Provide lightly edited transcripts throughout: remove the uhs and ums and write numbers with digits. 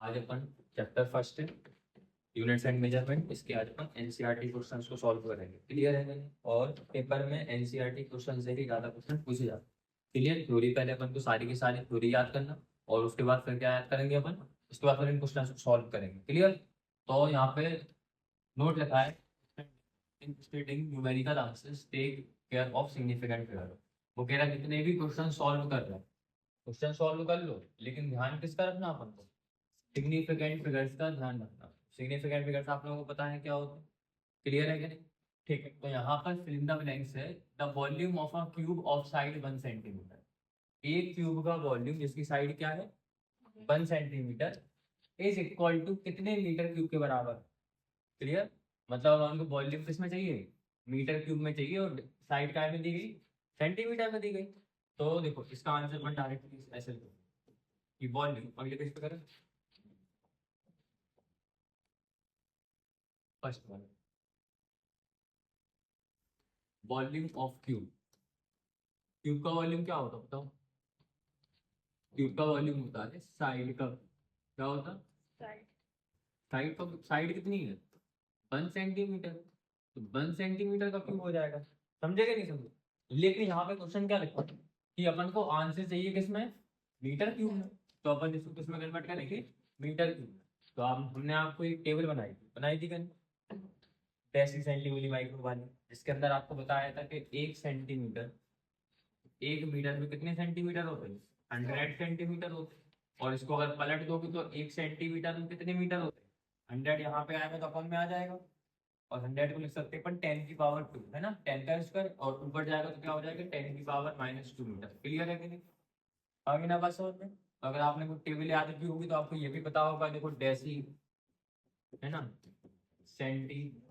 आज अपन chapter first है units and measurement, इसके आज अपन एनसीईआरटी क्वेश्चंस को सॉल्व करेंगे। क्लियर है मैंने? और पेपर में एनसीईआरटी क्वेश्चन से ही ज्यादा क्वेश्चन पूछे जाते हैं। क्लियर? थ्योरी पहले अपन को सारी की सारी थ्योरी याद करना और उसके बाद फिर क्या याद करेंगे अपन, उसके बाद फिर इन क्वेश्चन को सॉल्व करेंगे। क्लियर? तो यहाँ पे नोट लिखा है in stating numerical answers take care of significant figure. वो कह रहा है जितने भी क्वेश्चन सॉल्व कर रहे हैं क्वेश्चन सॉल्व कर लो, लेकिन ध्यान किसका रखना अपन को? सिग्निफिकेंट फिगर्स का ध्यान रखना। सिग्निफिकेंट फिगर्स आप लोगों को पता है क्या होते हैं? क्लियर है कि नहीं? ठीक है, तो यहाँ पर फिल इन द ब्लैंक्स है। The volume of a cube of side 1 centimetre. एक क्यूब का वॉल्यूम जिसकी साइड क्या है 1 सेंटीमीटर इज इक्वल टू कितने मीटर क्यूब के बराबर? क्लियर? मतलब हमको वॉल्यूम किस में चाहिए? मीटर क्यूब में चाहिए, और साइड काय में दी गई? सेंटीमीटर में दी गई। तो देखो इसका आंसर अपन डायरेक्टली ऐसे लिखो कि वॉल्यूम, अगले पेज पे करें first one, volume of cube. Cube का वॉल्यूम क्या होता है बताओ? क्यूब का वॉल्यूम होता है साइड का। क्या होता है? साइड का। साइड कितनी है? 1 सेंटीमीटर। तो 1 सेंटीमीटर का क्यूब हो जाएगा। समझेगा नहीं समझे? लेकिन यहाँ पे क्वेश्चन क्या लिखा है कि अपन को आंसर चाहिए किसमें? मीटर क्यूब में। तो अपन इसको किसमें कन्वर्ट करेंगे? मीटर क्यूब में। तो आप हमने आपको एक टेबल बनाई थी डेसी सेंटीमीटर माइक्रो वाली, जिसके अंदर आपको बताया था कि 1 सेंटीमीटर, 1 मीटर में कितने सेंटीमीटर होते हैं? 100 सेंटीमीटर होते हैं। और इसको अगर पलट दोगे तो 1 सेंटीमीटर में कितने मीटर होते हैं? 100 यहाँ पे आएगा तो अपन में आ जाएगा, और 100 को लिख सकते हैं अपन 10 की पावर 2, है ना, 10 का स्क्वायर, और ऊपर जाएगा तो क्या हो जाएगा 10 की पावर -2 मीटर। क्लियर है कि नहीं? आगे ना बात समझ में? अगर आपने कोई टेबल याद की होगी तो आपको ये भी पता होगा, देखो डेसी, है ना, सेंटी,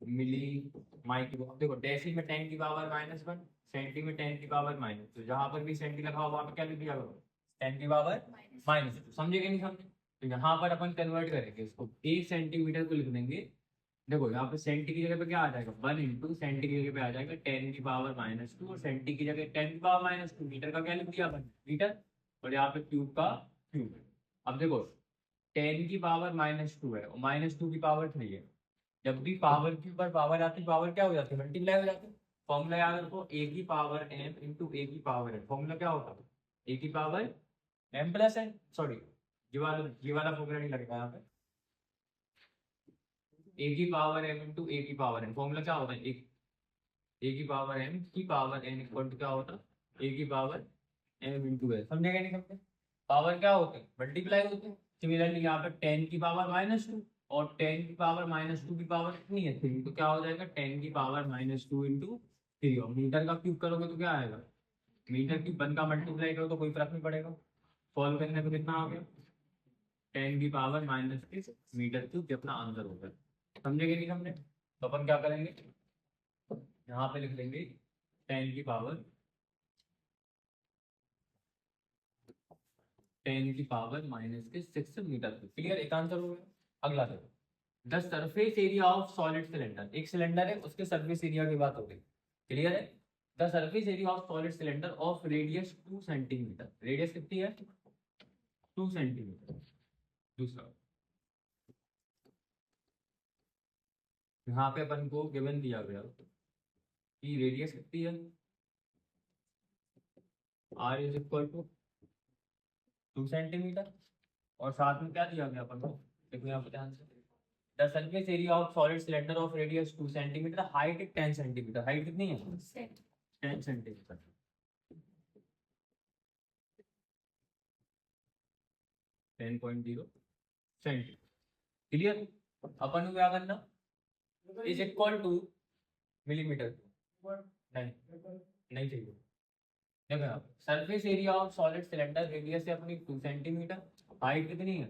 मिली, माइक्रो। देखो डेसी में 10 की पावर -1, सेंटी में 10 की पावर-, तो जहां पर भी सेंटी लगा हुआ वहां पे क्या लिख दिया करो? 10 की पावर-2। समझे कि नहीं समझे? तो यहाँ पर अपन कन्वर्ट करेंगे इसको, 1 सेंटीमीटर को लिख देंगे। देखो यहाँ पे सेंटी की जगह पे क्या आ जाएगा? 1 इंटू सेंटी की जगह पे आ जाएगा 10 की पावर-2, और सेंटी की जगह 10 की पावर-2। मीटर का क्या लिख दिया अपन? मीटर। और यहाँ पे क्यूब का क्यूब है। अब देखो 10 की पावर-2 है और -2 की पावर 3 है। जब भी पावर के ऊपर पावर आती है, पावर क्या हो जाती है? मल्टीप्लाई हो जाती है। फॉर्मूला याद रखो, ए की पावर एम इंटू ए की पावर एन। फॉर्मूला क्या होता है? ए की power M plus N, sorry ये वाला फॉर्मूला नहीं लगेगा यहाँ पे। ए की पावर एम इंटू ए की पावर एन, फॉर्मूला क्या होता है? एक ए की पावर एम की पावर एन इक्वल टू क्या होता है? ए की पावर एम इंटू एन। समझेगा नहीं समझे? पावर क्या होते हैं? मल्टीप्लाई होते हैं। सिमिलरली यहाँ पे 10 की पावर-2 और 10 की पावर-2 की पावर कितनी है? 3। तो क्या हो जाएगा 10 की पावर-2 इंटू 3। और मीटर का क्यूब करोगे तो क्या आएगा? मीटर क्यूब 1 का मल्टीप्लाई करो तो कोई फर्क नहीं पड़ेगा। सॉल्व करने पे कितना आ गया? 10 की पावर-6 मीटर क्यूब, ये अपना आंसर होगा। समझे कि नहीं समझे? तो अपन क्या करेंगे, यहाँ पे लिख लेंगे 10 की पावर-6 मीटर क्यूब। क्लियर? एक आंसर हो गया। अगला देखो, the surface area of solid cylinder. एक सिलेंडर है, उसके सरफेस एरिया की बात हो गई। क्लियर है? The surface area of solid cylinder of radius 2 centimetre. Radius कितनी है? 2 सेंटीमीटर। दूसरा, यहाँ पे अपन को गिवन दिया गया कि रेडियस कितनी है? R is equal to 2 centimetre, और साथ में क्या दिया गया अपन को? देखो यहाँ पे ध्यान से, the surface area of solid cylinder of radius 2 centimetre, height 10 centimetre. Height कितनी है? 10 सेंटीमीटर। 10.0 सेंटीमीटर। क्लियर? अपन को क्या करना, इज इक्वल टू मिलीमीटर। नहीं, नहीं चाहिए। देखो यहाँ surface area of solid cylinder, radius है अपनी 2 सेंटीमीटर, हाइट कितनी है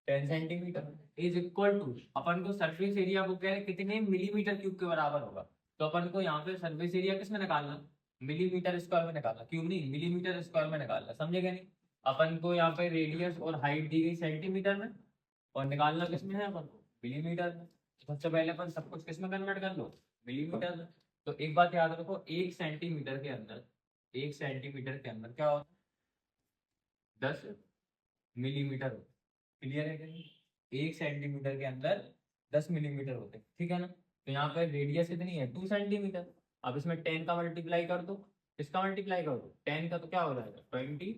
10 सेंटीमीटर, इज इक्वल टू, अपन को सरफेस एरिया को कह रहे कितने मिलीमीटर क्यूब के बराबर होगा। तो अपन को यहाँ पे सरफेस एरिया किस में निकालना? मिलीमीटर स्क्वायर में निकालना, क्यूब नहीं, मिलीमीटर स्क्वायर में निकालना। समझेगा नहीं? अपन को यहाँ पे रेडियस और हाइट दी गई सेंटीमीटर में, और निकालना किस में है अपन को? मिलीमीटर में। तो सबसे पहले अपन सब कुछ किस में कन्वर्ट कर लो? मिलीमीटर में। तो एक बात याद रखो, 1 सेंटीमीटर के अंदर क्या होता है? 10 मिलीमीटर होता है। क्लियर है कि 1 सेंटीमीटर के अंदर 10 मिलीमीटर होते हैं, ठीक है ना। तो यहाँ पे रेडियस कितनी है 2 सेंटीमीटर। अब इसमें 10 का मल्टीप्लाई कर दो, इसका मल्टीप्लाई कर दो 10 का, तो क्या हो जाएगा 20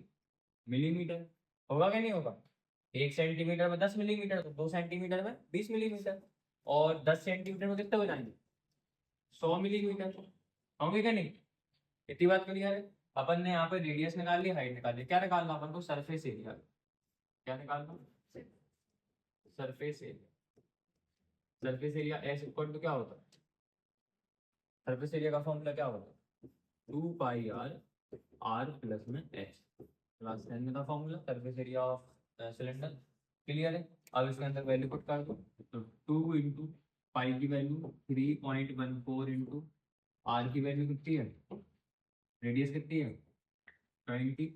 मिलीमीटर। होगा कि नहीं होगा। 1 सेंटीमीटर में 10 मिलीमीटर, तो 2 सेंटीमीटर में 20 मिलीमीटर, और 10 सेंटीमीटर में कितने हो जाएंगे 100 मिलीमीटर। होंगे क्या नहीं। इतनी बात क्लियर है। अपन ने यहाँ पे रेडियस निकाल ली, हाइट निकाल ली, क्या निकालना अपन को सरफेस एरिया। क्या निकालना surface area. Surface area S equal to क्या होता है, सरफेस एरिया का फॉर्मूला क्या होता है 2 पाई आर, आर प्लस में एच प्लस एन का formula surface area of cylinder. Clear है। अब इसके अंदर वैल्यू पुट कर दो, तो 2 इंटू पाई की वैल्यू 3.14 इंटू आर की वैल्यू कितनी है, रेडियस कितनी है 20,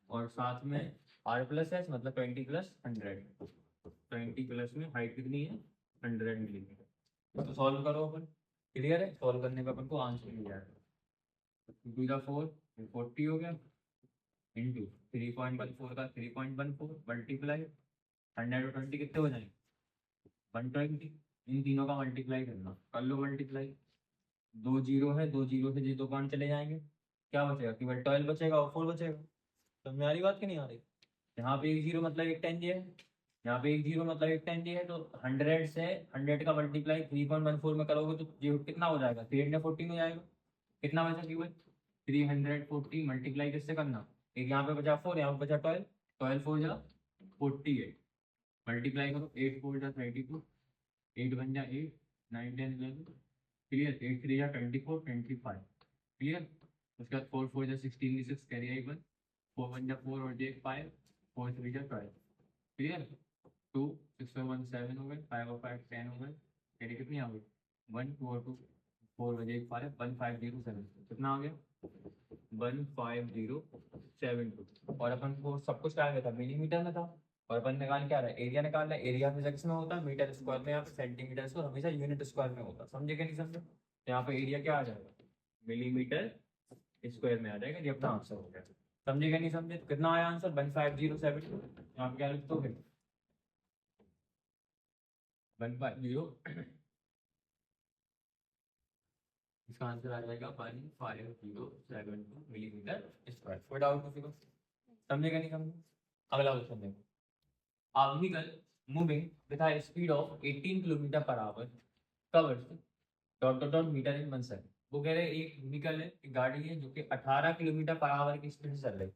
और साथ में आर प्लस एच मतलब 20 प्लस 100, 20 प्लस में हाइट कितनी है 100 मिलीमीटर। तो सॉल्व करो अपन। क्लियर है। सॉल्व करने पे अपन को आंसर मिल जाएगा 2 का 4 40 हो गया, इंटू 3.14 का 3.14 मल्टीप्लाई 120 कितने हो जाएंगे 120। इन तीनों का मल्टीप्लाई करना, कर लो मल्टीप्लाई। 2 जीरो है, 2 जीरो से ये 2 पॉइंट चले जाएंगे, क्या बचेगा केवल 12 बचेगा और 4 बचेगा। तो मेरी बात की नहीं आ रही। यहाँ पे 1 जीरो मतलब एक 10 है, यहाँ पे 1 जीरो मतलब एक 10 है, तो 100 से 100 का मल्टीप्लाई 3.14 में करोगे तो ये कितना हो जाएगा 340 हो जाएगा। कितना बचा केवल 340 मल्टीप्लाई किससे करना, एक यहाँ पे बचा 4, यहाँ पे बचा 12, 12 4 जा 48, मल्टीप्लाई करो 8 4 जा 32, 8 बन जा 8, 9 10 11, क्लियर। 8 3 जा 24 25, क्लियर। उसके बाद 4 4 जा 16 6 कैरी आई 1, 4 1 जा 4 और 5, 4 3 जा 12, क्लियर। 2 6 1 7 हो गए, 5 और 5 10 हो गए, कैरी कितनी आ गई 1 2 और 2 4 बजे 5 1507, कितना आ गया 1507। और अपन को सब कुछ क्या था मिलीमीटर में था, और अपन निकाल क्या रहा है एरिया निकाल रहा है। एरिया हमेशा किस में होता है मीटर स्क्वायर में, यहाँ पे सेंटीमीटर स्क्वायर हमेशा यूनिट स्क्वायर में होता है, समझे क्या नहीं समझे। तो यहाँ पे एरिया क्या आ जाएगा मिलीमीटर स्क्वायर में आ जाएगा, ये अपना आंसर हो गया। समझे क्या नहीं समझे। तो कितना आया आंसर 15072। यहाँ पे क्या लिख दोगे 150, इसका आंसर आ जाएगा 1507 मिलीमीटर स्क्वायर। कोई डाउट किसी को, समझे क्या नहीं समझे। अगला क्वेश्चन देखो। A vehicle moving with a speed of 18 kilometre per hour covers dot dot dot metre in 1 second. वो कह रहे हैं एक व्हीकल है, एक गाड़ी है जो कि 18 किलोमीटर पर आवर की स्पीड से चल रही है।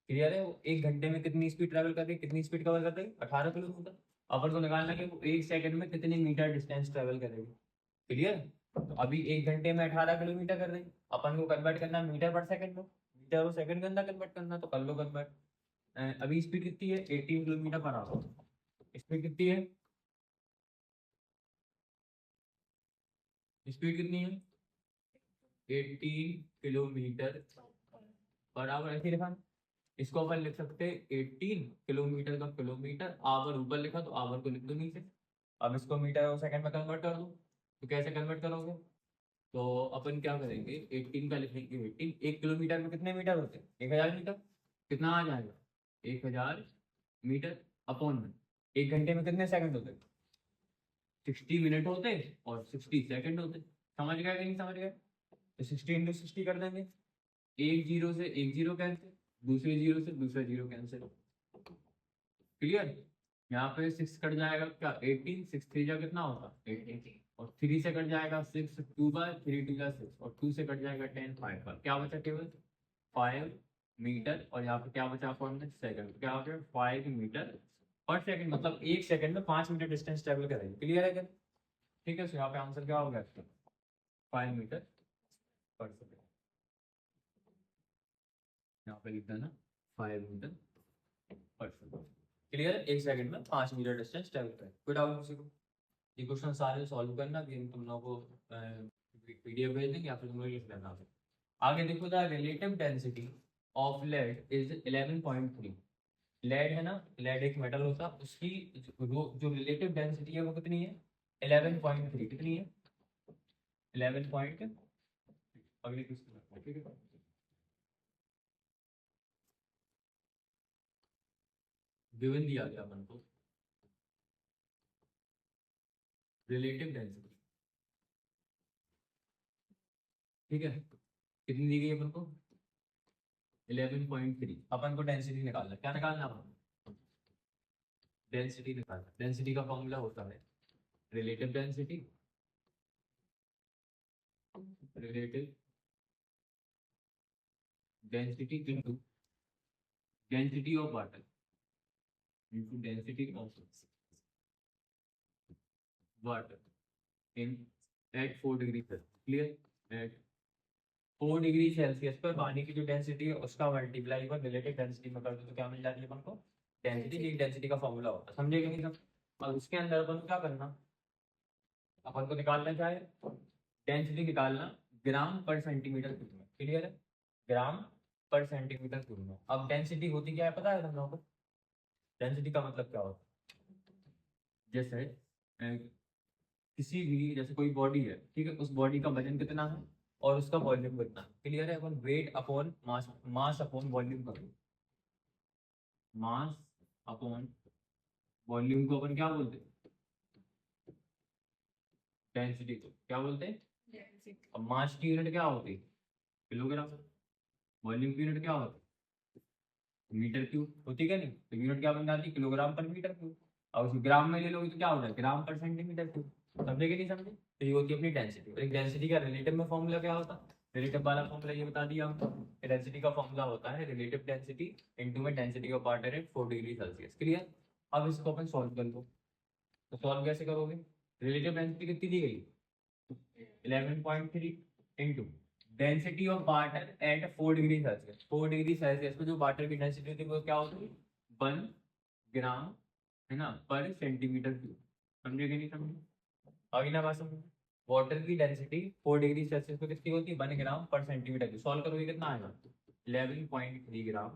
क्लियर है। वो 1 घंटे में कितनी स्पीड ट्रैवल कर रही है, कितनी स्पीड कवर कर रही है 18 किलोमीटर। अपन को निकालना है कि वो 1 सेकंड में कितनी मीटर डिस्टेंस ट्रैवल करेगी। क्लियर। तो अभी 1 घंटे में 18 किलोमीटर कर रही है, अपन को कन्वर्ट करना है मीटर पर सेकंड में, मीटर और सेकंड के अंदर कन्वर्ट करना, तो कर लो कन्वर्ट। अभी स्पीड कितनी है 18 किलोमीटर पर आवर। स्पीड कितनी है, स्पीड कितनी है 18 किलोमीटर पर आवर। ऐसे लिखा, इसको अपन लिख सकते हैं 18 किलोमीटर का किलोमीटर, आवर ऊपर लिखा तो आवर को लिख दो नीचे। अब इसको मीटर और सेकंड में कन्वर्ट कर दो, तो कैसे कन्वर्ट करोगे, तो अपन क्या करेंगे 18 का लिखेंगे 18, 1 किलोमीटर में कितने मीटर होते हैं 1000 मीटर। कितना आ जाएगा 1000 मीटर अपॉन में 1 घंटे में कितने सेकंड होते हैं 60 मिनट होते और 60 सेकंड होते। समझ गए कि नहीं समझ गए। तो 60 इंटू 60 कर देंगे, एक जीरो से एक जीरो कैंसिल, दूसरे जीरो से दूसरा जीरो कैंसिल। क्लियर। यहाँ पे 6 कट जाएगा क्या 18, 6 3 जा कितना होगा 18, और 3 से कट जाएगा 6, 2 बाय 3 2 जा 6, और 2 से कट जाएगा 10 5 पर क्या बचा केवल 5 मीटर, और यहाँ पे क्या बचा फॉर्म सेकंड, क्या हो गया 5 मीटर पर सेकंड, मतलब 1 सेकंड में 5 मीटर डिस्टेंस ट्रेवल करेंगे। क्लियर है क्या। ठीक है। तो यहाँ पे आंसर क्या हो गया 5 मीटर पर सेकंड। यहाँ पे लिख देना 5 मीटर पर सेकंड। क्लियर है। 1 सेकंड में 5 मीटर डिस्टेंस ट्रेवल करें। कोई डाउट किसी को। ये क्वेश्चन सारे सॉल्व करना, कि तुम लोगों को पीडीएफ भेज देंगे या फिर तुम लोग लिख लेना। आगे देखो the relative density of lead is 11.3। Lead है ना, लेड एक मेटल होता है, उसकी जो रिलेटिव डेंसिटी है वो कितनी है 11.3। कितनी है 11 अगली क्वेश्चन। ठीक है। गिवन दिया गया अपन को रिलेटिव डेंसिटी, ठीक है, कितनी दी गई है अपन को 11.3। अपन को डेंसिटी निकालना, क्या निकालना है, डेंसिटी निकालना। डेंसिटी का फॉर्मूला होता है relative density, relative density into density of water into density of water in at 4 degree Celsius. Clear, at 4 degree Celsius पर पानी की जो डेंसिटी है उसका मल्टीप्लाई पर रिलेटिव डेंसिटी में कर दो तो क्या मिल जाती है अपन को, डेंसिटी। डेंसिटी का फॉर्मूला होता है, समझे कि नहीं सब। और उसके अंदर अपन को क्या करना, अपन को निकालना क्या है, डेंसिटी निकालना ग्राम पर सेंटीमीटर क्यूब में। क्लियर है, ग्राम पर सेंटीमीटर क्यूब में। अब डेंसिटी होती क्या है पता है तुम लोगों को, डेंसिटी का मतलब क्या होता है, जैसे किसी भी, जैसे कोई बॉडी है, ठीक है, उस बॉडी का वजन कितना है और उसका वॉल्यूम कितना है। क्लियर है, अपन weight upon mass, mass upon volume करो, मास अपॉन वॉल्यूम को अपन क्या बोलते हैं, डेंसिटी को क्या बोलते हैं। अब मास की यूनिट क्या होती है, किलोग्राम, वॉल्यूम की यूनिट क्या होती है, मीटर क्यूब होती है क्या नहीं, तो यूनिट क्या बन जाती है, किलोग्राम पर मीटर क्यूब। अब उस ग्राम में ले लोगे तो क्या हो जाए, ग्राम पर सेंटीमीटर क्यूब। समझे कि नहीं समझे, तो ये होती है अपनी डेंसिटी। और एक डेंसिटी का रिलेटिव में फॉर्मूला क्या होता है, रिलेटिव वाला फॉर्मूला ये बता दिया हमको। डेंसिटी का फॉर्मूला होता है रिलेटिव डेंसिटी इनटू में density of water at 4 degree Celsius. Clear, अब इसको अपन सॉल्व कर लो, तो सॉल्व कैसे करोगे, रिलेटिव डेंसिटी कितनी दी गई 11.3 into density of water at 4 degree Celsius. 4 degree Celsius पे जो वाटर की डेंसिटी होती है वो क्या होती है 1 ग्राम, है ना, पर सेंटीमीटर क्यूब। समझे कि नहीं समझे, आगे ना बात समझ। वाटर की डेंसिटी 4 डिग्री सेल्सियस पे कितनी होती है 1 ग्राम पर सेंटीमीटर क्यूब। सॉल्व करोगे कितना आएगा 11.3 ग्राम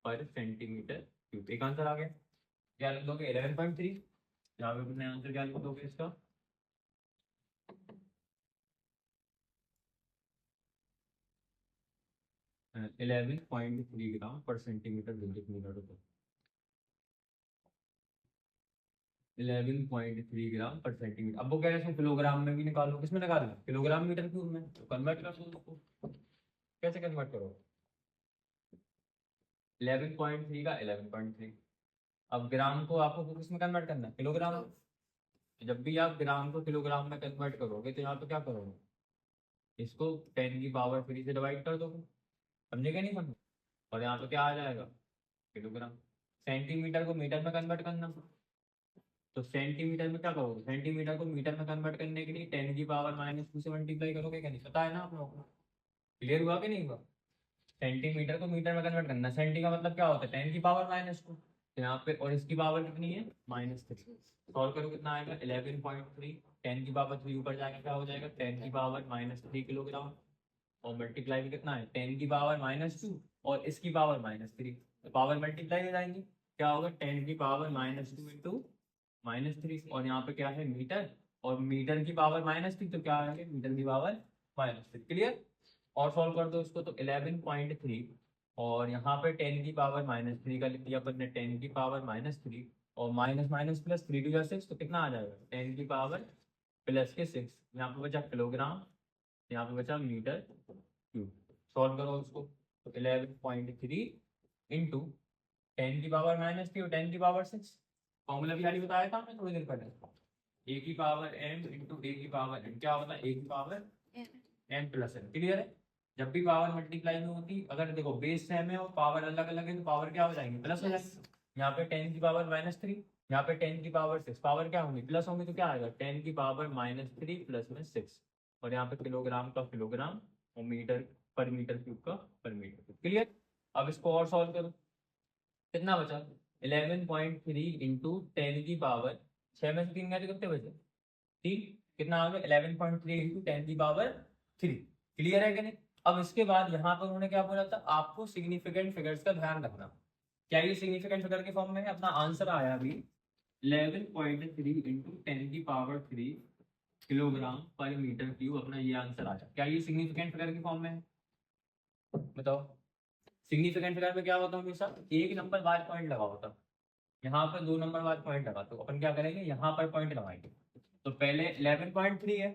पर सेंटीमीटर क्यूब। एक आंसर आ गया, क्या लिख दोगे 11.3, यहाँ पे अपने आंसर क्या लिख दोगे इसका 11.3 ग्राम पर सेंटीमीटर क्यूब। 11.3 ग्राम पर सेंटीमीटर। अब वो कह रहे हैं किलोग्राम में भी निकालो, किसमें निकालो, किलोग्राम मीटर क्यूब में, तो कन्वर्ट कर दो उसको। कैसे कन्वर्ट करो, 11.3 का 11.3। अब ग्राम को आपको किसमें कन्वर्ट करना है, किलोग्राम में। तो जब भी आप ग्राम को किलोग्राम में कन्वर्ट करोगे तो यहाँ पे क्या करोगे, इसको 10 की पावर 3 से डिवाइड कर दोगे। समझेगा नहीं समझे, और यहाँ पे क्या आ जाएगा किलोग्राम। सेंटीमीटर को मीटर में कन्वर्ट करना, तो सेंटीमीटर में क्या करोगे, सेंटीमीटर को मीटर में कन्वर्ट करने के लिए 10 की पावर -2 से मल्टीप्लाई करोगे, क्या नहीं पता है ना आप लोगों को। क्लियर हुआ कि नहीं हुआ, सेंटीमीटर को मीटर में कन्वर्ट करना, सेंटी का मतलब क्या होता है 10 की पावर -2, तो यहाँ पे, और इसकी पावर कितनी है -3। सॉल्व करो कितना आएगा 11.3, 10 की पावर 3 ऊपर जाएगा क्या हो जाएगा 10 की पावर -3 किलोग्राम, और मल्टीप्लाई भी कितना है 10 की पावर -2 और इसकी पावर -3, तो पावर मल्टीप्लाई हो जाएंगी, क्या होगा 10 की पावर -2 इंटू -3, और यहाँ पे क्या है मीटर, और मीटर की पावर -3, तो क्या आएगा मीटर की पावर -3। क्लियर, और सॉल्व कर दो इसको, तो 11.3 और यहाँ पे 10 की पावर -3 का लिख दिया अपन ने, 10 की पावर -3 और माइनस माइनस प्लस 3 टू 6, तो कितना आ जाएगा 10 की पावर प्लस के 6, यहाँ पे बचा किलोग्राम, यहाँ पे बचा मीटर क्यूब। सॉल्व करो उसको, तो 11.3 इंटू 10 की पावर -3 और 10 की पावर 6, फॉर्मूला भी खाली बताया था हमने थोड़ी देर पहले, ए की पावर m इंटू ए की पावर n, क्या होता है ए की power m plus n। Clear है, जब भी पावर मल्टीप्लाई में होती, अगर देखो बेस सेम है और पावर अलग अलग है तो पावर क्या हो जाएंगे प्लस हो जाएंगे। यहाँ पे 10 की पावर -3, यहाँ पे 10 की पावर 6, पावर क्या होंगी प्लस होंगी, तो क्या आएगा 10 की पावर -3 प्लस में 6, और यहाँ पे किलोग्राम का किलोग्राम और मीटर पर मीटर क्यूब का पर मीटर क्यूब। क्लियर, अब इसको और सॉल्व करो, कितना बचा 11.3 इंटू 10 की पावर 6 में से 3 गए तो कितने बचे 3, कितना आ गया 11.3 इंटू 10 की पावर 3। क्लियर है कि नहीं। अब इसके बाद यहाँ पर उन्होंने क्या बोला था, आपको सिग्निफिकेंट फिगर्स का ध्यान रखना। क्या ये सिग्निफिकेंट फिगर के फॉर्म में है, अपना आंसर आया अभी 11.3 इंटू 10 की power 3 kilogram per metre cube, अपना ये आंसर आया। क्या ये सिग्निफिकेंट फिगर के फॉर्म में है, बताओ। सिग्निफिकेंट फिगर में क्या होता है, हमेशा एक नंबर बाद पॉइंट लगा होता, यहाँ पर 2 नंबर बाद पॉइंट लगा, तो अपन क्या करेंगे यहाँ पर पॉइंट लगाएंगे, तो पहले 11.3 है,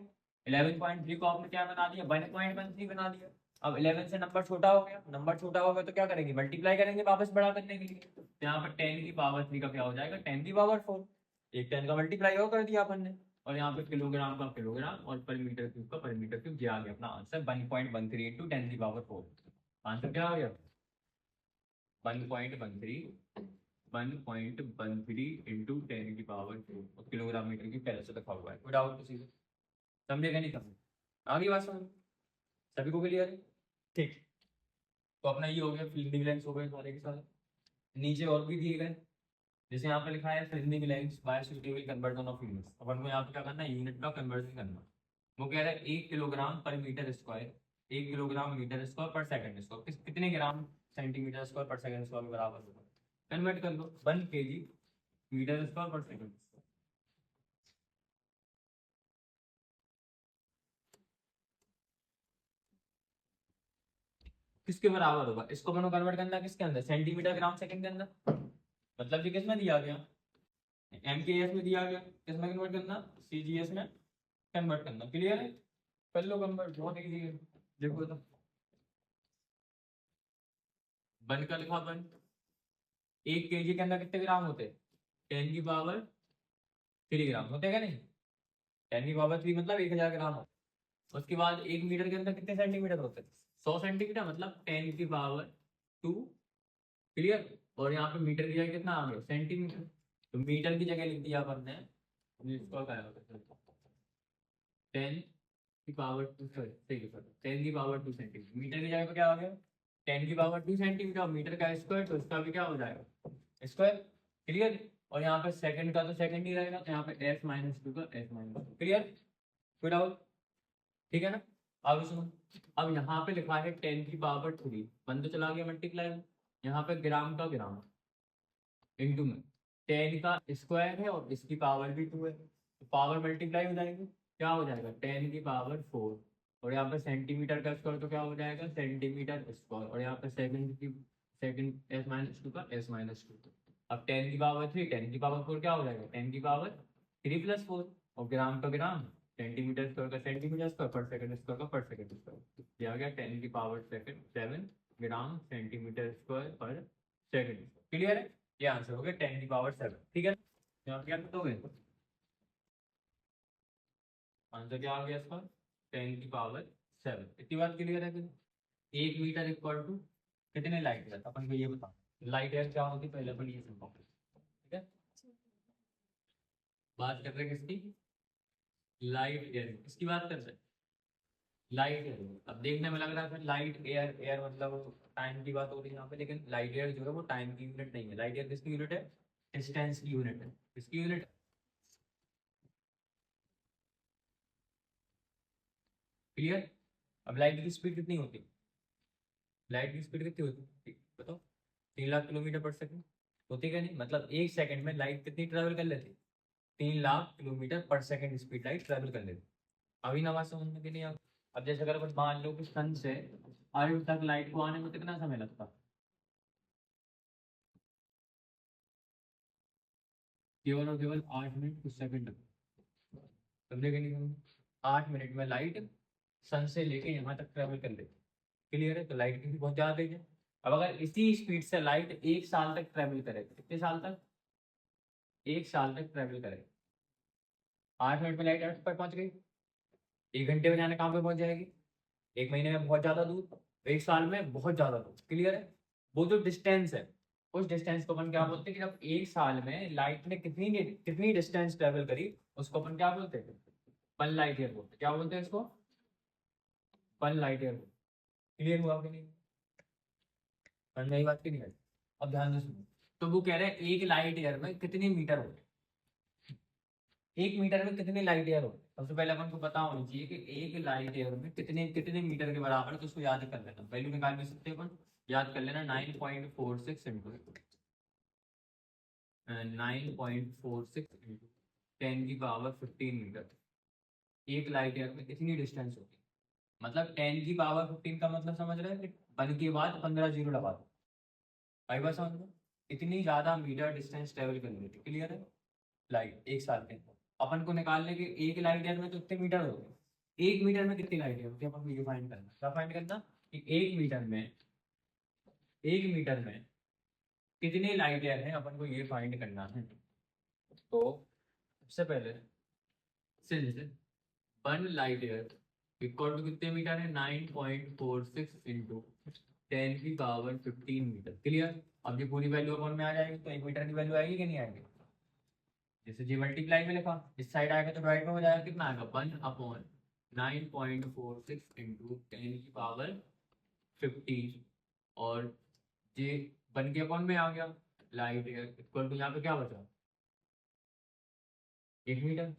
11.3 को आपने क्या बना दिया, 1.13 बना दिया। अब 11 से नंबर छोटा हो गया, नंबर छोटा हो गया तो क्या करेंगे, मल्टीप्लाई करेंगे वापस बड़ा करने के लिए। तो यहाँ पर 10 की पावर 3 का क्या हो जाएगा, 10 की पावर 4। एक 10 का मल्टीप्लाई और कर दिया अपन ने, और यहाँ पे किलोग्राम का किलोग्राम और पर मीटर क्यूब का पर मीटर क्यूब, आ गया अपना आंसर 1.13 इंटू 10 की पावर 4। आंसर क्या आ गया, 1.13 इंटू 10 की पावर 4, और किलोग्राम मीटर की पहले से लिखा हुआ है। कोई डाउट किसी को, समझेगा नहीं समझ, आगे बात समझ, सभी को क्लियर है, ठीक। तो अपना ये हो गया फिलिंग लाइन्स हो गए सारे के सारे। नीचे और भी दिए गए, जैसे यहाँ पे लिखा है filling lines by suitable conversion of units. अपन को यहाँ पे क्या करना है, यूनिट का कन्वर्जन करना। वो कह रहा है 1 kilogram per metre square, 1 kilogram metre square per second square कितने gram centimetre square per second square के बराबर होगा। कन्वर्ट कर लो 1 kg metre square per second. किसके बराबर होगा, इसको अपन कन्वर्ट करना है किसके अंदर, सेंटीमीटर ग्राम सेकंड के अंदर। मतलब कि किसमें दिया गया, MKS में दिया गया, किसमें कन्वर्ट करना, CGS में कन्वर्ट करना। क्लियर है, कर लो कन्वर्ट, बहुत इजी है। देखो तो बन का लिखा बन, 1 kg के अंदर कितने ग्राम होते हैं, 10 की पावर 3 ग्राम होते हैं क्या नहीं, 10 की पावर 3 मतलब 1000 ग्राम होते। उसके बाद 1 मीटर के अंदर कितने सेंटीमीटर होते हैं, 100 सेंटीमीटर, मतलब 10 की पावर 2। क्लियर, और यहाँ पे मीटर की जगह कितना आ गया, सेंटीमीटर। तो मीटर की जगह लिख दिया अपन ने, 10 की पावर 2, सही है सर, 10 की पावर 2 सेंटीमीटर। मीटर की जगह पे क्या आ गया, 10 की पावर 2 सेंटीमीटर, मीटर का स्क्वायर तो उसका भी क्या हो जाएगा, स्क्वायर। क्लियर, और यहाँ पे सेकंड का तो सेकंड ही रहेगा, तो यहाँ पे s-2 का s-2। क्लियर, कोई डाउट, ठीक है ना। अब सुनो, अब यहाँ पे लिखा है 10 की पावर 3, बंद तो चला गया मल्टीप्लाई में, यहाँ पे ग्राम का ग्राम इंटू में 10 का स्क्वायर है और इसकी पावर भी 2 है, तो पावर मल्टीप्लाई हो जाएगी, क्या हो जाएगा 10 की पावर 4, और यहाँ पे सेंटीमीटर का स्क्वायर तो क्या हो जाएगा सेंटीमीटर स्क्वायर, और यहाँ पे सेकंड की सेकंड s-2 का s-2। अब 10 की पावर 3, 10 की पावर 4 क्या हो जाएगा 10 की पावर 3 + 4, और ग्राम का ग्राम, सेंटीमीटर स्क्वायर का centimetre square, per second square का पर सेकंड स्क्वायर, ये आ गया 10 की पावर 7 ग्राम centimetre square per second. Clear है, ये आंसर हो गया 10 की पावर 7। ठीक है, यहाँ क्या करोगे, आंसर क्या आ गया इसका 10 की पावर 7। इतनी बात क्लियर है। फिर 1 मीटर इक्वल टू कितने लाइट ईयर, अपन को ये बता, लाइट ईयर क्या होती है पहले अपन ये समझो। ठीक है, बात कर रहे हैं किसकी, लाइट ईयर, किसकी बात कर रहे हैं, लाइट ईयर। अब देखने में लग रहा है लाइट ईयर, एयर मतलब टाइम की बात हो रही है यहाँ पे, लेकिन लाइट ईयर जो है वो टाइम की यूनिट नहीं है। लाइट ईयर किसकी यूनिट है, डिस्टेंस की यूनिट है। किसकी यूनिट, क्लियर। अब लाइट की स्पीड कितनी होती है, लाइट की स्पीड कितनी होती है बताओ, 3 लाख किलोमीटर पर सेकंड होती है क्या नहीं, मतलब 1 सेकंड में लाइट कितनी ट्रेवल कर लेती, 3 लाख किलोमीटर पर सेकंड स्पीड लाइट ट्रेवल कर लेती। अभी नवा समझने के लिए अब जैसे अगर कुछ मान लो कि सन से अर्थ तक लाइट को आने में कितना समय लगता, केवल और केवल 8 मिनट कुछ सेकंड, समझे कि नहीं समझे, 8 मिनट में लाइट सन से लेके यहाँ तक ट्रेवल कर लेती। क्लियर है, तो लाइट की बहुत ज्यादा तेज है। अब अगर इसी स्पीड से लाइट 1 साल तक ट्रेवल करे, कितने साल तक, 1 साल तक ट्रेवल करे, 8 मिनट में लाइट अर्थ पर पहुंच गई, 1 घंटे में जाने कहाँ पे पहुंच जाएगी, 1 महीने में बहुत ज्यादा दूर, 1 साल में बहुत ज्यादा दूर। क्लियर है, वो जो डिस्टेंस है उस डिस्टेंस को अपन क्या बोलते हैं, कि जब 1 साल में लाइट ने कितनी कितनी डिस्टेंस ट्रेवल करी उसको अपन क्या बोलते हैं, 1 लाइट ईयर बोलते हैं। क्या बोलते हैं इसको, 1 लाइट ईयर। क्लियर हुआ कि नहीं, समझ में आई बात की नहीं आई। अब ध्यान से सुनो, तो वो कह रहे हैं 1 लाइट ईयर में कितने मीटर होते हैं, 1 मीटर में कितने लाइट ईयर होते हैं। सबसे पहले अपन को पता होना चाहिए कि 1 लाइट ईयर में कितने कितने मीटर के बराबर है, तो उसको याद कर लेना, वैल्यू निकाल भी सकते हैं अपन, याद कर लेना 9.46 इंटू 10 की पावर 15 मीटर। 1 लाइट ईयर में इतनी डिस्टेंस होती है, मतलब 10 की पावर 15 का मतलब समझ रहे हैं, वन के बाद 15 जीरो लगा दो, भाई बस समझ लो, इतनी ज्यादा मीटर डिस्टेंस ट्रेवल कर लेती। क्लियर है, लाइट 1 साल के अंदर। अपन को निकालने के एक लाइट ईयर में तो कितने मीटर हो गए, 1 मीटर में कितनी लाइट ईयर होती है, अपन को ये फाइंड करना, क्या फाइंड करना कि 1 मीटर में कितने लाइट ईयर है, अपन को ये फाइंड करना है। तो सबसे पहले since 1 light year equal to कितने मीटर है, 9.46 इंटू 10⁻15 मीटर। क्लियर। अब ये पूरी वैल्यू अपन में आ जाएगी, तो 1 मीटर की वैल्यू आएगी कि नहीं आएगी, जैसे जी मल्टीप्लाई में लिखा, इस साइड आएगा तो राइट में हो जाएगा, कितना आएगा 1/9.46 इंटू 10⁻15 और ये बन के अपन में आ गया लाइट ईयर इक्वल टू, यहाँ पे क्या बचा 1 मीटर।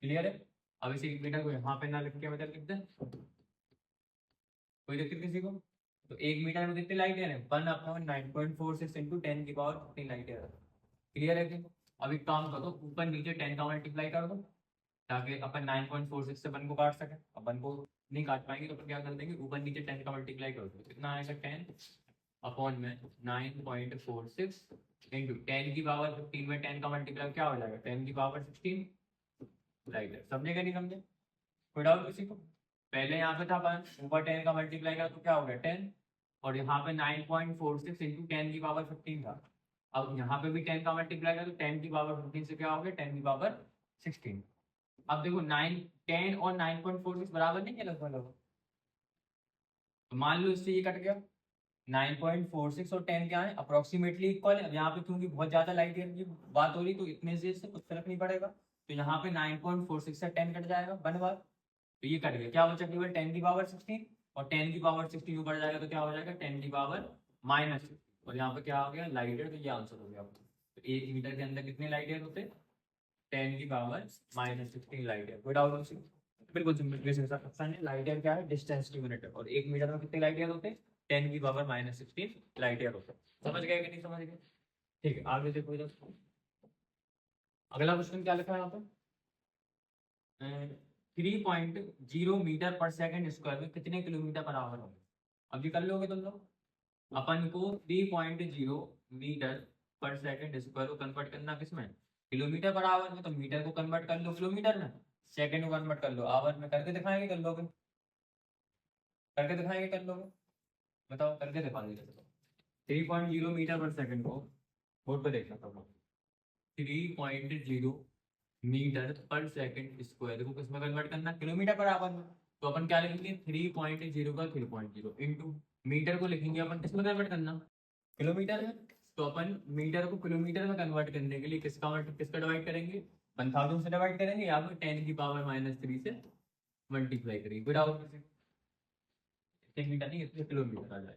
क्लियर है। अब इसे 1 मीटर को यहाँ पे ना लिख के मतलब लिख दे, कोई दिक्कत किसी को। तो 1 मीटर में कितनी लाइट है, 1/9.46 इंटू 10⁻15 लाइट है। क्लियर है कि। अब एक काम करो, ऊपर नीचे 10 का मल्टीप्लाई कर दो, ताकि अपन 9.46 से 1 को काट सके। अब 1 को नहीं काट पाएंगे तो अपन क्या कर देंगे, ऊपर नीचे 10 का मल्टीप्लाई कर दो, कितना आएगा 10/9.46 इंटू 10⁻15 में 10 का मल्टीप्लाई क्या हो जाएगा 10⁻16 लाइट है। समझे क्या नहीं समझे, कोई डाउट किसी को। पहले यहाँ पे था अपन ऊपर 10 का मल्टीप्लाई का तो क्या हो गया 10, और यहाँ पे 9.46 इंटू 10⁻15 था। अब यहाँ पे भी 10 का मल्टीप्लाई का तो 10⁻15 से क्या हो गया 10⁻16। अब देखो 10 और 9.46 बराबर नहीं है लगभग लगभग, तो मान लो इससे ये कट गया, 9.46 और 10 क्या है अप्रोक्सीमेटली इक्वल है। अब यहाँ पे क्योंकि बहुत ज्यादा लाइट ईयर की बात हो रही तो इतने से इससे कुछ फर्क नहीं पड़ेगा, तो यहाँ पे 9.46 से 10 कट जाएगा 1 बार, तो ये कट गया, क्या बचा केवल 10⁻16, और 10⁻16 ऊपर जाएगा तो क्या हो जाएगा 10⁻−16, और यहाँ पे क्या हो गया लाइट ईयर, तो ये आंसर हो गया। तो 1 मीटर के अंदर कितने लाइट ईयर होते 10⁻−16 लाइट ईयर। कोई डाउट नहीं, बिल्कुल सिंपल लाइट ईयर क्या है डिस्टेंस की यूनिट है, और 1 मीटर में कितने लाइट ईयर होते 10⁻−16 लाइट ईयर होते। समझ गए कि नहीं समझ गए। ठीक है आगे देखो इधर, अगला क्वेश्चन क्या लिखा है यहाँ पे 3.0 मीटर पर सेकंड स्क्वायर में कितने किलोमीटर पर आवर होंगे। अभी कर लोगे तुम लोग। अपन को 3.0 मीटर पर सेकंड स्क्वायर को कन्वर्ट करना किसमें किलोमीटर पर आवर में, तो मीटर को कन्वर्ट कर लो किलोमीटर में, सेकंड को कन्वर्ट कर लो आवर में। करके दिखाएंगे कर लोगे, करके दिखाएंगे कर लोगे, बताओ करके दिखा दीजिए। 3.0 मीटर पर सेकंड को बोर्ड पे देखना था, 3.0 मीटर पर सेकंड स्क्वायर को किसमें कन्वर्ट करना किलोमीटर पर आवर में। तो अपन क्या लिखेंगे 3.0 का 3.0 इंटू मीटर को लिखेंगे अपन किसमें कन्वर्ट करना किलोमीटर में। तो अपन मीटर को किलोमीटर में कन्वर्ट करने के लिए किसका डिवाइड करेंगे 1000 से डिवाइड करेंगे, या फिर 10⁻−3 से मल्टीप्लाई करेंगे। विदाउट मीटर नहीं इसलिए किलोमीटर आ जाएगा।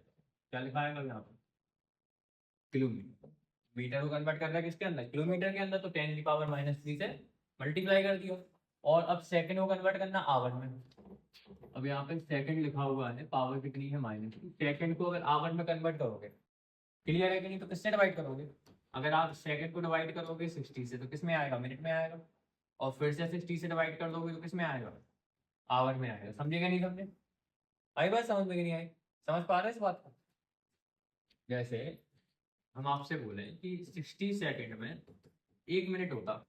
क्या लिखा है यहाँ पर किलोमीटर, मीटर को कन्वर्ट कर रहा है किसके अंदर किलोमीटर के अंदर, तो 10⁻−3 से मल्टीप्लाई कर दिया। और अब सेकंड को कन्वर्ट करना आवर में। अब यहाँ पे सेकंड लिखा हुआ है, पावर कितनी है -2, सेकंड को अगर आवर में कन्वर्ट करोगे क्लियर है कि नहीं, तो किससे डिवाइड करोगे। अगर आप सेकंड को डिवाइड करोगे 60 से तो किस में आएगा मिनट में आएगा, और फिर से 60 से डिवाइड कर दोगे तो किस में आएगा आवर में आएगा। समझेगा नहीं समझे, आई बात समझ में नहीं आई, समझ पा रहे इस बात को। जैसे हम आपसे बोले कि 60 सेकंड में 1 मिनट होता,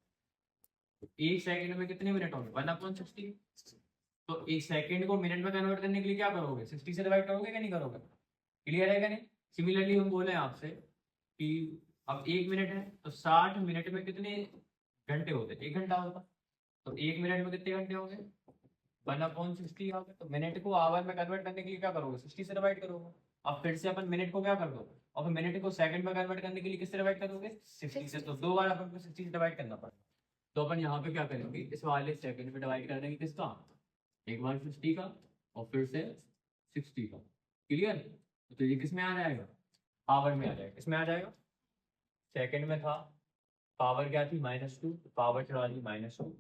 1 सेकंड में कितने मिनट होंगे 1/60, तो 1 सेकंड को मिनट में कन्वर्ट करने के लिए क्या करोगे 60 से डिवाइड करोगे कि नहीं करोगे। क्लियर है क्या नहीं। सिमिलरली हम बोले आपसे कि अब 1 मिनट है तो 60 मिनट में कितने घंटे होते 1 घंटा होता, तो 1 मिनट में कितने घंटे होंगे 1/60 होगा। तो मिनट को आवर में कन्वर्ट करने के लिए क्या करोगे 60 से डिवाइड करोगे। अब फिर से अपन मिनट को क्या कर दो, और फिर मिनट को सेकंड में कन्वर्ट करने के लिए किससे डिवाइड करोगे 60 से, तो 2 बार अपन को 60 से डिवाइड करना पड़ेगा। तो अपन यहाँ पे क्या करेंगे इस वाले सेकंड में डिवाइड कर देंगे किसका, एक बार 60 का और फिर से 60 का। क्लियर, तो ये किस में आ जाएगा पावर में आ जाएगा, किसमें आ जाएगा सेकंड में था पावर क्या थी -2, पावर चढ़ा दी -2,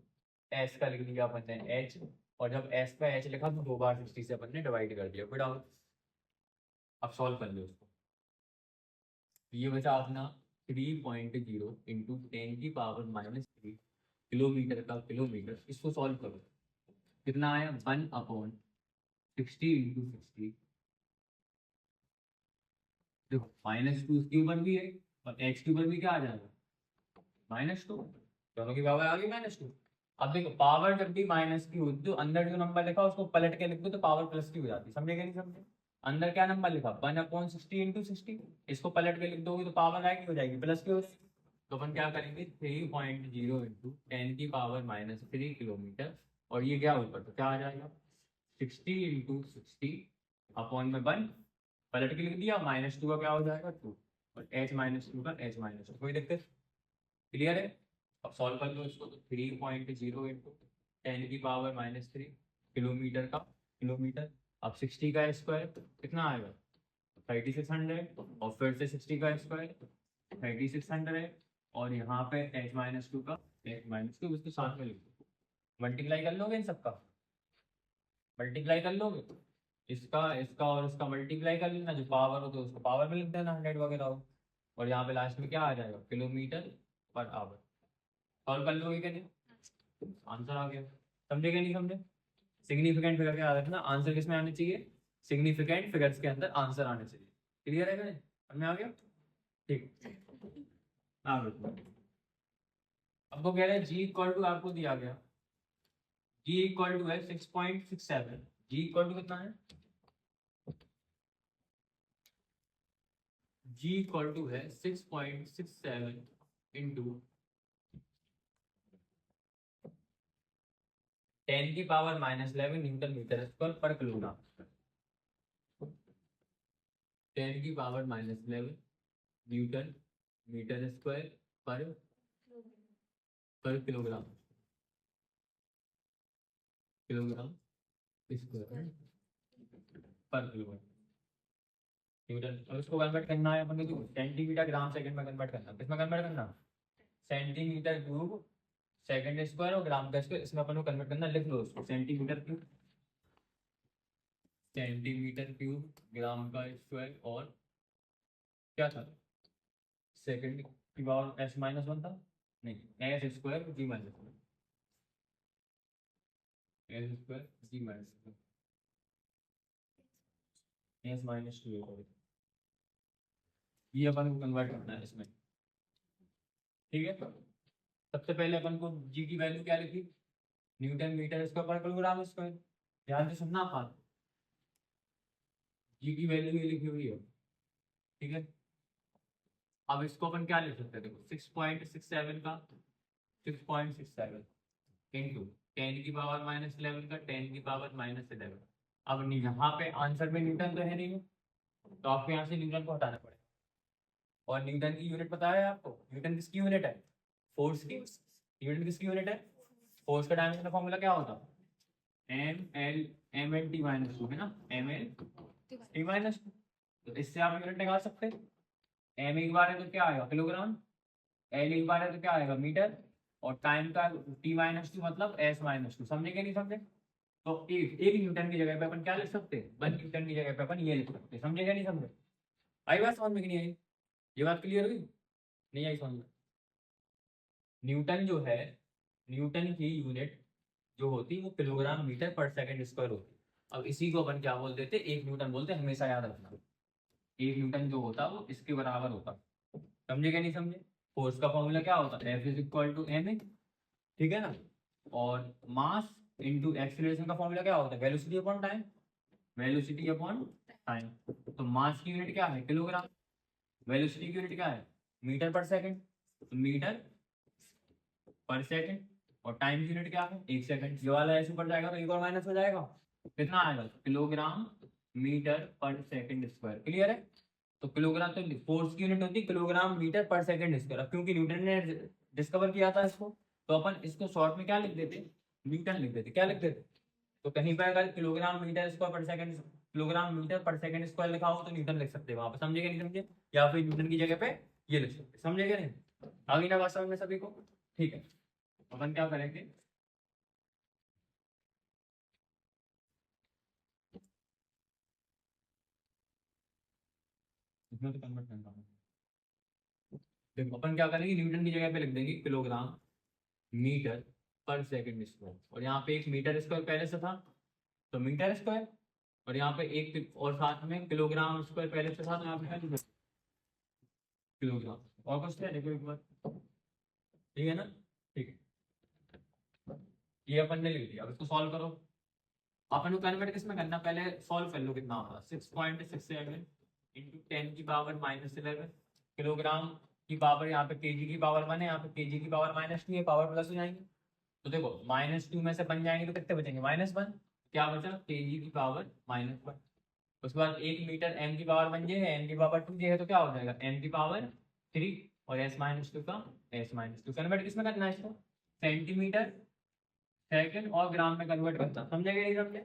एस का लिख लिया अपन ने एच, और जब एस पे एच लिखा तो 2 बार 60 से अपन ने डिवाइड कर दिया। फिर अब सॉल्व कर लो उसको, ये बचा अपना 3.0 इंटू 10⁻−3 किलोमीटर का किलोमीटर। इसको सॉल्व करो कितना आया 1/60 इंटू 60, देखो -2 इसके ऊपर भी है और एच के ऊपर भी क्या आ जाएगा -2, दोनों की पावर आ गई -2। अब देखो पावर जब भी माइनस की होती तो अंदर जो नंबर लिखा उसको पलट के लिख दो तो पावर प्लस की हो जाती है, समझे क्या नहीं समझे। अंदर क्या नंबर लिखा 1/60 इंटू 60, इसको पलट के लिख दोगे तो पावर आएगी हो जाएगी प्लस की हो जाएगी। तो अपन क्या करेंगे 3.0 इंटू 10⁻³ किलोमीटर, और ये क्या ऊपर तो क्या आ जाएगा 60 इंटू 60 अपॉन में 1, पलट के लिख दिया, -2 का क्या हो जाएगा 2, और h-2 का h-2, कोई दिक्कत, क्लियर है। अब सॉल्व कर लो इसको तो 3.0 इंटू 10⁻³ किलोमीटर का किलोमीटर, अब 60 का स्क्वायर कितना आएगा 3600, और फिर से 60 का स्क्वायर 3600, और यहाँ पे h-2 का h-2 इसके साथ में लिख दो, मल्टीप्लाई कर लोगे इन सबका, मल्टीप्लाई कर लोगे इसका इसका और इसका मल्टीप्लाई कर लेना, जो पावर हो तो उसको पावर में लिख देना 100 वगैरह हो, और यहाँ पे लास्ट में क्या आ जाएगा किलोमीटर पर आवर। सॉल्व कर लोगे क्या नहीं, आंसर आ गया, समझे क्या नहीं समझे। सिग्निफिकेंट फिगर के याद रखना, आंसर किस में आने चाहिए, सिग्निफिकेंट फिगर्स के अंदर आंसर आने चाहिए, क्लियर है क्या नहीं, समझ में आ गया, ठीक। अब वो कह रहे हैं जी इक्वल टू, आपको दिया गया जी इक्वल टू है 6.67, जी इक्वल टू कितना है, जी इक्वल टू है 6.67 इंटू 10⁻11 न्यूटन मीटर स्क्वायर पर किलोग्राम, 10⁻11 न्यूटन मीटर स्क्वायर पर किलोग्राम, किलोग्राम स्क्वायर पर किलोग्राम न्यूटन। और उसको कन्वर्ट करना है अपन को सेंटीमीटर ग्राम सेकंड में कन्वर्ट करना, किसमें कन्वर्ट करना, सेंटीमीटर क्यूब सेकंड स्क्वायर और ग्राम का स्क्वायर, इसमें अपन को कन्वर्ट करना, लिख लो उसको सेंटीमीटर क्यूब ग्राम का स्क्वायर, और क्या था सेकंड की पावर s-1 था, नहीं s square g minus s square g minus s-2, ये अपन को कन्वर्ट करना है इसमें, ठीक है। सबसे पहले अपन को g की वैल्यू क्या लिखी, न्यूटन मीटर स्क्वायर पर किलोग्राम स्क्वायर, ध्यान से सुनना आप, जी की वैल्यू ये लिखी हुई है, ठीक है। अब इसको अपन क्या लिख सकते हैं, देखो 6.67 का 6.67 इंटू 10⁻11 का 10⁻11। अब यहाँ पे आंसर में न्यूटन तो है नहीं, तो आपको यहाँ से न्यूटन को हटाना पड़ेगा, और न्यूटन की यूनिट पता है आपको, न्यूटन किसकी यूनिट है, फोर्स की, न्यूटन किसकी यूनिट है, फोर्स का डायमेंशन का फॉर्मूला क्या होता ml/t-2 है ना, ml/t-2, तो इससे आप यूनिट निकाल सकते हैं, m एक बार है तो क्या आएगा किलोग्राम, l एक बार है तो क्या आएगा मीटर, और टाइम का t-2 मतलब s-2, समझे क्या नहीं समझे। तो एक न्यूटन की जगह पे अपन क्या लिख सकते हैं, 1 न्यूटन की जगह पे अपन ये लिख सकते हैं, समझे क्या नहीं समझे। आई बात समझ में कि नहीं आई, ये बात क्लियर हुई, नहीं आई समझ में। न्यूटन जो है, न्यूटन की यूनिट जो होती है वो किलोग्राम मीटर पर सेकंड स्क्वायर होती है। अब इसी को अपन क्या बोल देते, एक न्यूटन बोलते, हमेशा याद रखना, एक न्यूटन जो होता वो इसके बराबर होता, समझे क्या नहीं समझे। फोर्स का फॉर्मूला क्या होता है, F=ma, ठीक है ना, और मास इंटू एक्सीलरेशन का फॉर्मूला क्या होता है, velocity upon time, velocity upon time. तो मास की यूनिट क्या है किलोग्राम, वेलोसिटी की यूनिट क्या है मीटर पर सेकंड, तो मीटर पर सेकंड, और टाइम की यूनिट क्या है 1 सेकंड, ये वाला ऐसे ऊपर जाएगा तो एक और माइनस हो जाएगा, कितना आएगा किलोग्राम मीटर पर सेकंड स्क्वायर, क्लियर है। तो किलोग्राम, तो फोर्स की यूनिट होती है किलोग्राम मीटर पर सेकंड स्क्वायर, अब क्योंकि न्यूटन ने डिस्कवर किया था इसको, तो अपन इसको शॉर्ट में क्या लिख देते, न्यूटन लिख देते, क्या लिख देते, तो कहीं पर अगर kilogram metre square per second, kilogram metre पर सेकंड स्क्वायर लिखा हो तो न्यूटन लिख सकते हैं वहां पर, समझे क्या नहीं समझे, या फिर न्यूटन की जगह पे ये लिख सकते, समझे क्या नहीं, आगे ना बात समझ में सभी को, ठीक है। अपन क्या करेंगे, इसमें तो कन्वर्ट करना है, देखो अपन क्या करेंगे, न्यूटन की जगह पे लिख देंगे किलोग्राम मीटर पर सेकंड स्क्वायर, और यहाँ पे एक मीटर स्क्वायर पहले से था तो मीटर स्क्वायर, और यहाँ पे एक और साथ में किलोग्राम स्क्वायर पहले से था तो यहाँ पे क्या लिखा? किलोग्राम। और कुछ है देखो एक बार, ठीक है ना, ठीक है। ये अपन ने लिख दिया। अब इसको सॉल्व करो। अपन को कन्वर्ट किसमें करना, पहले सॉल्व कर लो कितना होगा। 6.67 इंटू 10⁻11 किलोग्राम की पावर, यहाँ पे केजी की पावर 1 है, यहाँ पे केजी की पावर -2 है, पावर प्लस हो जाएंगे। तो देखो -2 में से बन जाएंगे तो कितने बचेंगे, -1। क्या बचा, केजी की पावर -1। उसके बाद 1 मीटर m की पावर 1 जे है, m की पावर 2 जे है, तो क्या हो जाएगा m की पावर 3 और s-2 का s-2। कन्वर्ट किसमें करना है इसको, सेंटीमीटर सेकंड और ग्राम में कन्वर्ट करता, समझे कि नहीं समझे।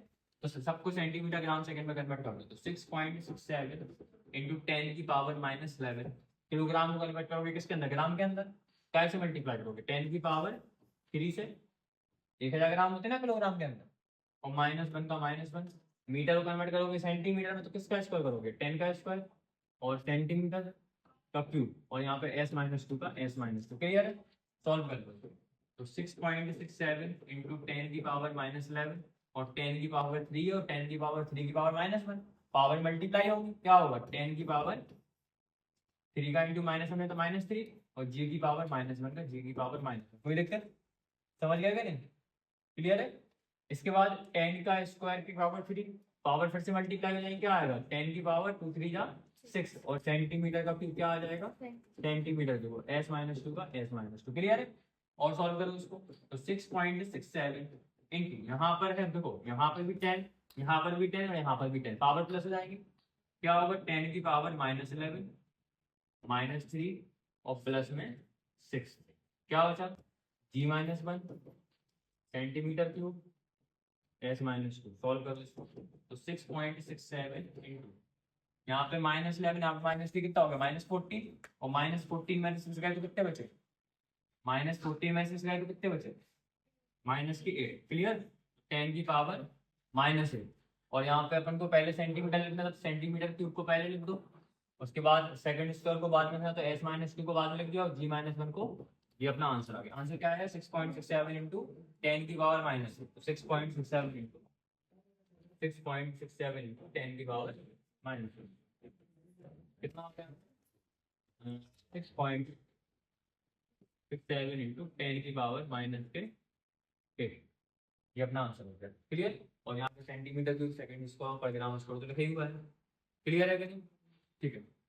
तो सबको सेंटीमीटर ग्राम सेकंड में कन्वर्ट कर दो। तो 6.67 इंटू 10 की पावर -11 किलोग्राम को कन्वर्ट करोगे किसके अंदर, ग्राम के अंदर। कैसे मल्टीप्लाई करोगे, 10 की पावर 3 से, 1000 ग्राम होते हैं ना किलोग्राम के अंदर, और -1 का -1। मीटर को कन्वर्ट करोगे सेंटीमीटर में, तो किसका स्क्वायर करोगे, 10 का स्क्वायर और सेंटीमीटर का क्यूब, और यहाँ पे s-2 का s-2। क्लियर है, सॉल्व कर दो। तो 6.67 इंटू 10 की पावर -11 और 10 की पावर 3 और 10 की पावर 3 की पावर -1, पावर मल्टीप्लाई होगी, क्या होगा 10 की पावर 3 का इंटू -1 है तो -3, और जी की पावर -1 का जी की पावर -1। कोई दिक्कत, समझ गया क्या नहीं, क्लियर है। इसके बाद 10 का स्क्वायर की पावर 3, पावर फिर से मल्टीप्लाई हो जाएगी, क्या आएगा 10 की पावर 2 3 जा 6, और सेंटीमीटर का फिर क्या आ जाएगा, सेंटीमीटर जो s-2 का s-2। क्लियर है, और सॉल्व करो इसको। तो 6.67 इंटू, यहाँ पर है देखो, यहाँ पर भी 10, यहाँ पर भी 10 और यहाँ पर भी 10, पावर प्लस हो जाएगी, क्या होगा 10 की पावर -11 -3 और प्लस में 6, क्या बचा g-1 centimetre cube s-2। Solve करो इसको। तो 6.67 इंटू, यहाँ पे -11, यहाँ पे -3 कितना हो गया, -14, और -14 में से गए तो कितने बचे, -14 में से गए तो कितने बचे, -8। क्लियर, 10 की पावर -8, और यहाँ पे अपन को पहले सेंटीमीटर लिखना था, तो सेंटीमीटर क्यूब को पहले लिख दो, उसके बाद सेकंड स्क्वायर को बाद में था, तो s-2 को बाद में लिख दिया, और g-1 को। ये अपना आंसर आ गया। आंसर क्या है, 6.67 इंटू 10 की पावर -8, तो 6.67 इंटू 6.67 इंटू 10 की पावर -8 कितना होता है, 6.67 इंटू 10 की पावर -8। ये अपना आंसर हो गया। क्लियर, और यहाँ पे सेंटीमीटर क्यूब सेकंड इसको पर ग्राम स्क्वायर तो लिखा ही हुआ है। क्लियर है कि नहीं, ठीक है।